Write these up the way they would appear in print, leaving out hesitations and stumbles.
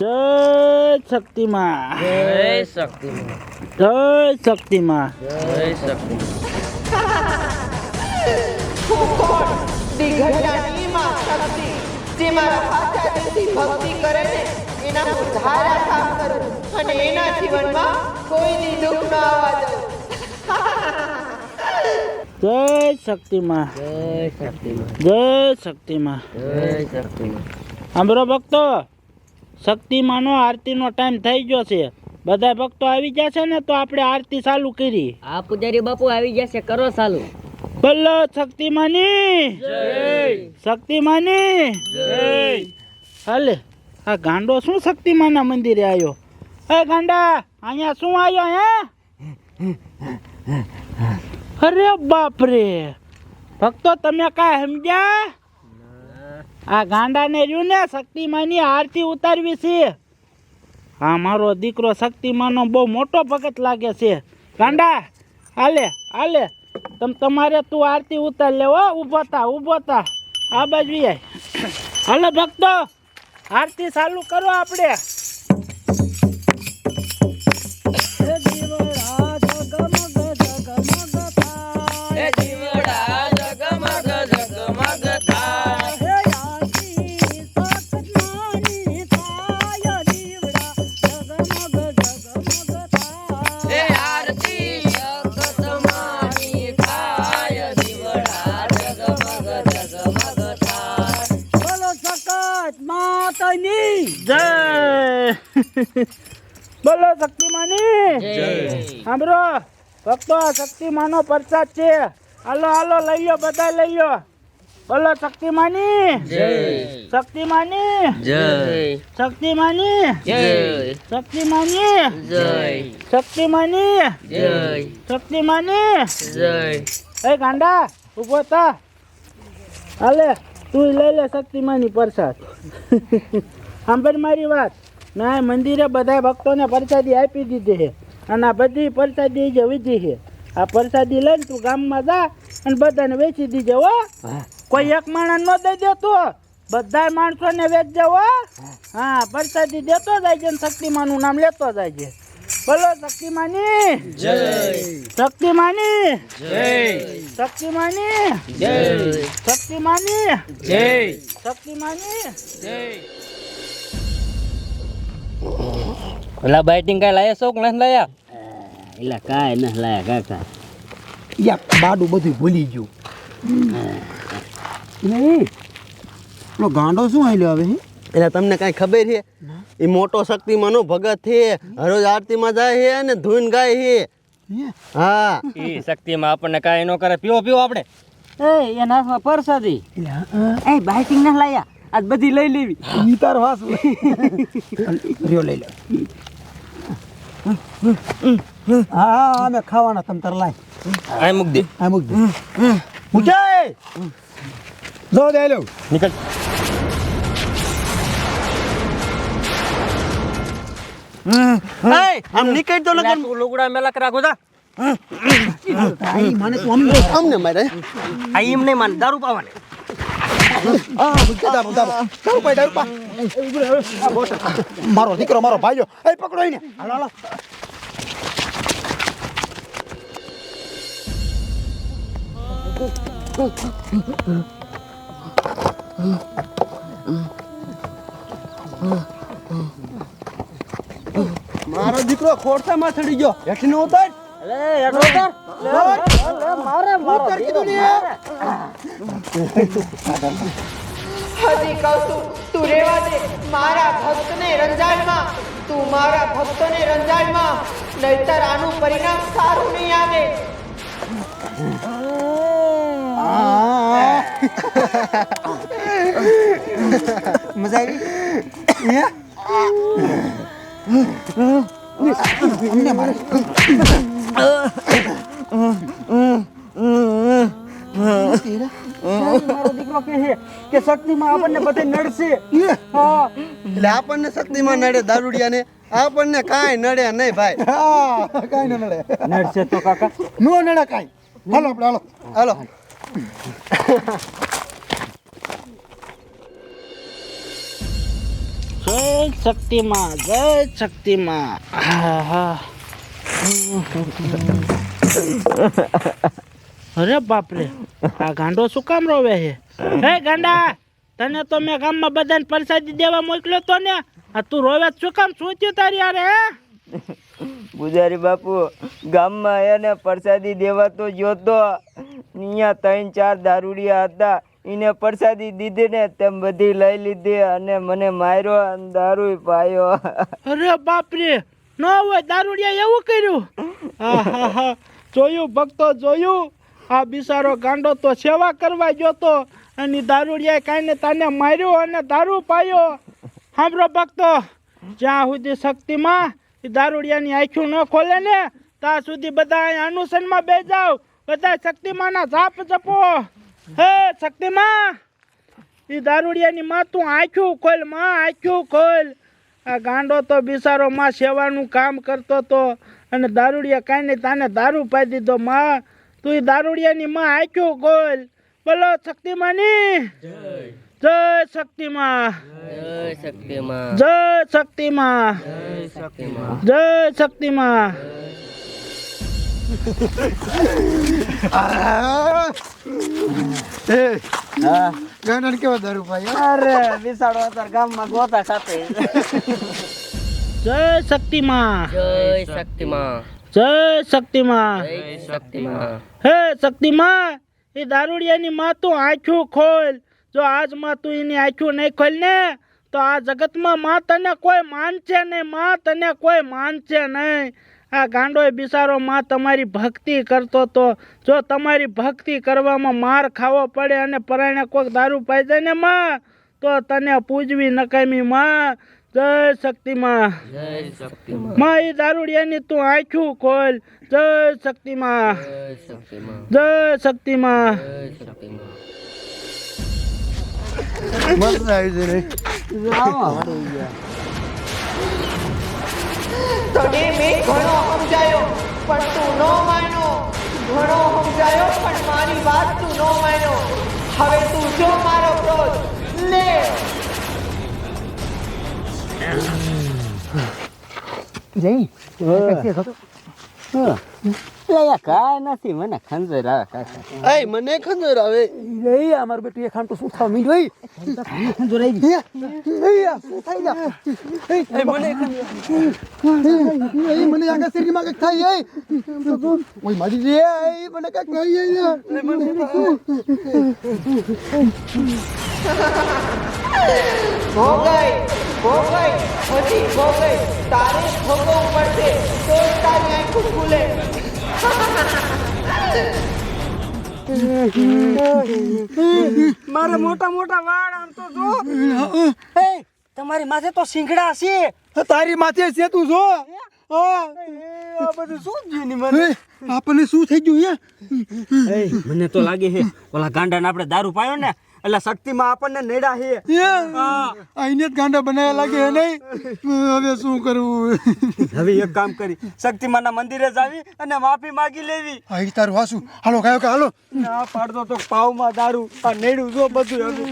જય શક્તિમાં, જય શક્તિમાં, જય શક્તિમાં, જય શક્તિમાં. દિઘટાની માં શક્તિ જે મારા સાચા દિલથી ભક્તિ કરે ને એના હું ધારા કામ કરું અને એના જીવનમાં કોઈની દુઃખ ન આવવા દઉં. જય શક્તિમાં, જય શક્તિમાં, જય શક્તિમાં. જય શક્તિમાં. સાંભળો ભક્તો, શક્તિમાનો આરતીનો ટાઈમ થઈ ગયો છે. બધા ભક્તો આવી ગયા છે ને તો આપણે આરતી ચાલુ કરી. આ પૂજારી બાપુ આવી જશે, કરો ચાલુ. બોલો શક્તિમાની જય, શક્તિમાની જય. હાલે આ ગાંડો શું શક્તિમાના મંદિરે આવ્યો? એ ગાંડા, અહીંયા શું આવ્યો હે? અરે બાપ રે, ભક્તો તમે કાંઈ સમજ્યા? આ ગાંડાને રહ્યું ને શક્તિમાની આરતી ઉતારવી છે. હા, મારો દીકરો શક્તિમાનો બહુ મોટો ભગત લાગે છે. ગાંડા હાલે હાલે, તમારે તું આરતી ઉતાર લે. હો, ઊભો થા આ બાજુ આય. હાલો ભક્તો, આરતી ચાલુ કરો આપણે. જય બોલો શક્તિમાની જય. સાંભળો ભક્તો, શક્તિમાનો પ્રસાદ છે. હાલો હાલો, લઈ લો, બધા લઈ લો. બોલો શક્તિમાની જય, શક્તિમાની જય, શક્તિમાની જય, શક્તિમાની જય, શક્તિમાની જય, શક્તિમાની. જય. એ ગાંડા ઊભો થા. હાલે તું લઈ લે શક્તિમાની પ્રસાદ. સાંભળ મારી વાત, મેં મંદિરે બધા ભક્તોને પ્રસાદી આપી દીધી છે અને આ બધી પ્રસાદી જે વિધી છે. આ પ્રસાદી લઈને તું ગામમાં જા અને બધાને વેચી દીજે. હો, કોઈ એક માણસ ન દઈ દેતો, બધા માણસોને વેચજે. હો, હા, પ્રસાદી દેતો જાય છે ને શક્તિમાનું નામ લેતો જાય છે. બોલો શક્તિમાની જય, શક્તિમાની જય, શક્તિમાની જય, શક્તિમાની જય, શક્તિમાની. ઓલા બાઇટિંગ કાંઈ લાયા છો કે નથી લાયા? એલા કાંઈ ન લાયા કાકા. યા બાડું બધું ભૂલી ગયું. નહીં પેલો ગાંડો શું હાલ્યો આવે? એટલે તમને કાંઈ ખબર છે? એ મોટો શક્તિમાનો ભગત છે, હરોજ આરતીમાં જાય છે અને ધૂન ગાય છે. હા, ઈ શક્તિમાં આપણને કાંઈ ન કરે. પીવો પીવો આપણે. એ નાસમાં પરસાદી. એ બાઇટિંગ ના લાયા, આજ બધી લઈ લેવી. ઈ તાર વાસ રહ્યો લઈ લે. હા, અમે ખાવાના તમ તાર લાય. આ મૂક દે. આ મૂક દે. મૂકે જો દે લો. નીકળ. આમ નીકળ તો લગન લુગડા મેલા કરા ગોદા. આઈ મને તું અમને મારે. આ એમ નહીં માન, દારૂ પાવાને. દારૂ પા. મારો દીકરો મારો ભાઈઓ. એ પકડો એને. હાલો હાલો. મારો દીકરો ખોરસામાં ચડી ગયો. હેઠી નો ઉતાર. ઉતાર કીધું ને. હજી કહું છું, તું રેવા દે મારા ભક્તને રંજાડમાં. તું મારા ભક્તોને રંજાડમાં, નહીતર આનું પરિણામ સારું નહીં આવે. મજા આવી? અમને મારે. મારો દીકરો કહે છે કે શક્તિમાં આપણને બધે નડશે. હા, એટલે આપણને શક્તિમાં નડે દારૂડિયા ને, આપણને કાંઈ નડે નહીં ભાઈ. હા, કાંઈ ન નડે. નડશે તો કાકા. નો નડે કાંઈ. હાલો આપણે હાલો. હાલો. જય શક્તિમાં, જય શક્તિમાં. હા હા. અરે બાપરે, આ ગાંડો શું કામ રોવે છે? હે ગાંડા, તને તો મેં ગામમાં બધાને પ્રસાદી દેવા મોકલ્યો તો ને, આ તું રોવે શું કામ? શું થયું તારી યારે? હે પૂજારી બાપુ, ગામમાં એને પ્રસાદી દેવા તો જોતો, અહીંયા 3-4 દારૂડિયા હતા, એને પ્રસાદી દીધી ને તેમ બધી લઈ લીધી અને મને માર્યો અને દારૂ પાયો. અરે બાપરે, ન હોય દારૂડિયા એવું કર્યું? આહાહા, જોયું ભક્તો, જોયું? આ બિચારો ગાંડો તો સેવા કરવા ગયો તો અને દારૂડિયાએ કાંઈને તાને માર્યો અને દારૂ પાયો. સાંભળો ભક્તો, જ્યાં સુધી શક્તિમાં એ દારૂડિયાની આંખો ન ખોલે ને ત્યાં સુધી બધા અહીં અનુસનમાં બે જાવ, બધા શક્તિમાના જાપ જપો. હે શક્તિમાં, એ દારૂડિયાની માં તું આંખું ખોલ, માં આંખું ખોલ. આ ગાંડો તો બિચારો માં સેવાનું કામ કરતો તો અને દારૂડિયા કાંઈ નહીં તાને દારૂ પાઈ દીધો. માં તું એ દારૂડિયાની માં આંખું ખોલ. બોલો શક્તિમાની જય શક્તિમાં, જય શક્તિમાં, જય શક્તિમાં, જય શક્તિમાં. ગાંડા કેવો દારૂ પાયો? અરે વિસાડો અત્યારે ગામમાં ગોતા સાથે. જય શક્તિમાં, જય શક્તિમાં, જય શક્તિમાં. જય શક્તિમાં. હે શક્તિમાં, એ દારૂડિયાની માં તું આંખું ખોલ. જો આજ માં તું એની આંખું નહીં ખોલ ને તો આ જગતમાં માં તને કોઈ માનશે નહીં, માં તને કોઈ માનશે નહીં. આ ગાંડોય બિચારો માં તમારી ભક્તિ કરતો તો, જો તમારી ભક્તિ કરવામાં માર ખાવો પડે અને પરાયણે કોઈક દારૂ પાઈ જાય ને માં તો તને પૂજવી નકામી. માં જય શક્તિમાં, જય શક્તિમાં, માં એ દારૂડિયાની તું આંખું ખોલ. જય શક્તિમાં, જય શક્તિમાં, જય શક્તિમાં. જય શક્તિમાં. મસ્ત આવી છે રે. તને મેં ઘણો સમજાયો પણ તું ન માન્યો, ઘણો સમજાયો પણ મારી વાત તું ન માન્યો. હવે તું જો મારો ક્રોધ લે. કાંઈ નથી, મને ખંજર આવે કાકા. એ મને ખંજર આવે. અમારું બેટું એ ખાંટું શું થવા મીંડ્યું? ખંજોર આવી ગઈ. શું થઈ જા? મને આગળ શેરીમાં કંઈક થાય. ઓય મારી રે, મને કંઈક થાય. ભોગઈ ભોગઈ હજી ભોગઈ, તારે ભોગવવું પડશે તો જ તારી આંખો ખુલે. મારે મોટા મોટા વાળ આમ તો જો. તમારી માથે તો સિંગડા છે. તારી માથે છે તું જો. આ બધું શું થયું ની મને? આપણને શું થઈ ગયું? મને તો લાગે છે ઓલા ગાંડાને આપણે દારૂ પાયો ને એટલે શક્તિમાં આપણને નેડા છે. આઈને જ ગાંડા બનાવ્યા લાગે હે નહીં? હવે શું કરવું? હવે એક કામ કરી શક્તિમાના મંદિરે જાવી અને માફી માંગી લેવી. આ તારું હાસુ. હાલો કાયો કે હાલો. ના પાડતો તો પાવમાં દારૂ આ નેડું જો બધું હવે.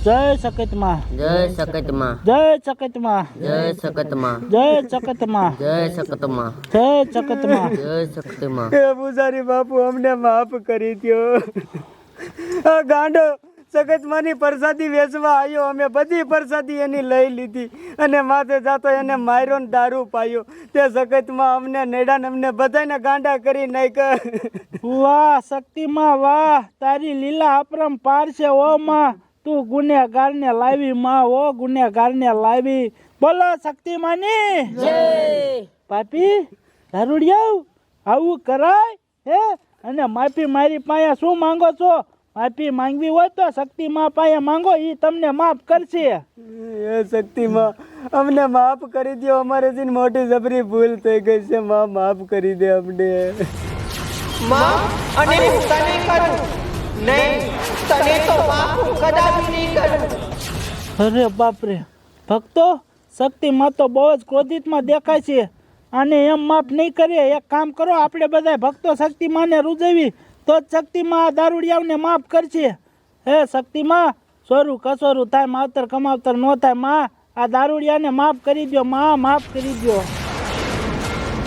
જય શક્તિમાં, જય શક્તિમાં, જય શક્તિમાં, જય શક્તિમાં, જય શક્તિમાં, જય શક્તિમાં, જય શક્તિમાં. જય શક્તિમાં. હે પૂજારી બાપુ, અમને માફ કરી દ્યો. આ ગાંડો સગતમાની પ્રસાદી વેચવા આવ્યો, અમે બધી પ્રસાદી એની લઈ લીધી અને માથે જાતો એને માર્યો ને દારૂ પાયો. તે સગતમાં અમને નેડા ને અમને બધાને ગાંડા કરી નાખ્યા. વાહ શક્તિમાં વાહ, તારી લીલા અપરંપાર છે ઓ માં. તું ગુનેગારને લાવી માં, ઓ ગુનેગારને લાવી. બોલો શક્તિમાની જય. પાપી દારૂડિયા આવું કરાય હે? અને માફી મારી પાસે શું માંગો છો? માફી માંગવી હોય તો શક્તિમાં પાસે માંગો, એ તમને માફ કરશે. એ શક્તિમાં અમને માફ કરી દો, અમારે થી મોટી જબરી ભૂલ થઈ ગઈ છે. માં માફ કરી દે અમને. માં અને હું તને કરું નહીં, તને તો માફ હું કદાપી નહીં કરું. અરે બાપરે ભક્તો, શક્તિમાં તો બહુ જ ક્રોધિતમાં દેખાય છે. આને એમ માફ નહીં કરે. એક કામ કરો, આપણે બધા ભક્તો શક્તિમાને રૂજવી તો જ શક્તિમાં દારૂડિયાઓને માફ કરશે. હે શક્તિમાં, સોરું કસોરું થાય માવતર કમાવતર ન થાય માં આ દારૂડિયાને માફ કરી દો માં માફ કરી દો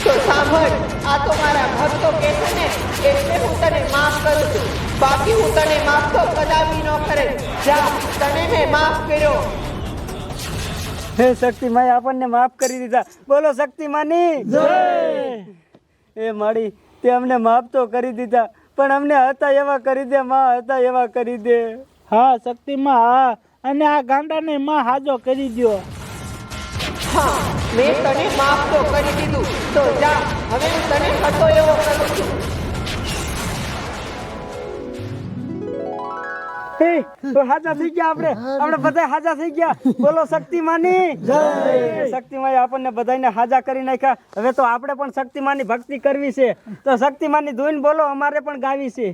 તો સાંભળ, આ તો મારા ભક્તો કે છે ને એટલે હું તને માફ કરું છું, બાકી હું તને માફ તો કદાપી ન કરે. જા, તને મેં માફ કર્યો. હે શક્તિમાએ આપણને માફ કરી દીધા. બોલો શક્તિમાની જય. એ માડી તે અમને માફ તો કરી દીધા, પણ અમને હતા એવા કરી દે માં, હતા એવા કરી દે. હા શક્તિમાં હા, અને આ ગાંડાને માં હાજો કરી દો. હા, મેં તને માફ તો કરી દીધું, તો જા, હવે હું તને હતો એવો કરું છું. હે તો હાજા થઈ ગયા આપણે બધા હાજા થઈ ગયા. બોલો શક્તિમાની જય. શક્તિમાએ આપણને બધાને હાજા કરી નાખ્યા. હવે તો આપણે પણ શક્તિમાની ભક્તિ કરવી છે, તો શક્તિમાની ધૂન બોલો, અમારે પણ ગાવી છે.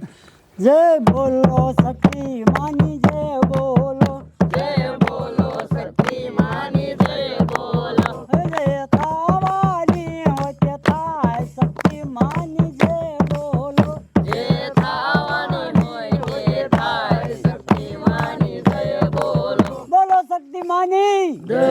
જય બોલો શક્તિમાની જય બોલો જય બોલો શક્તિમાની જય બોલો જય થાવાની હોય થાય શક્તિમાની જય બોલો જય થાવાની હોય થાય શક્તિમાની જય બોલો બોલો શક્તિમાની જય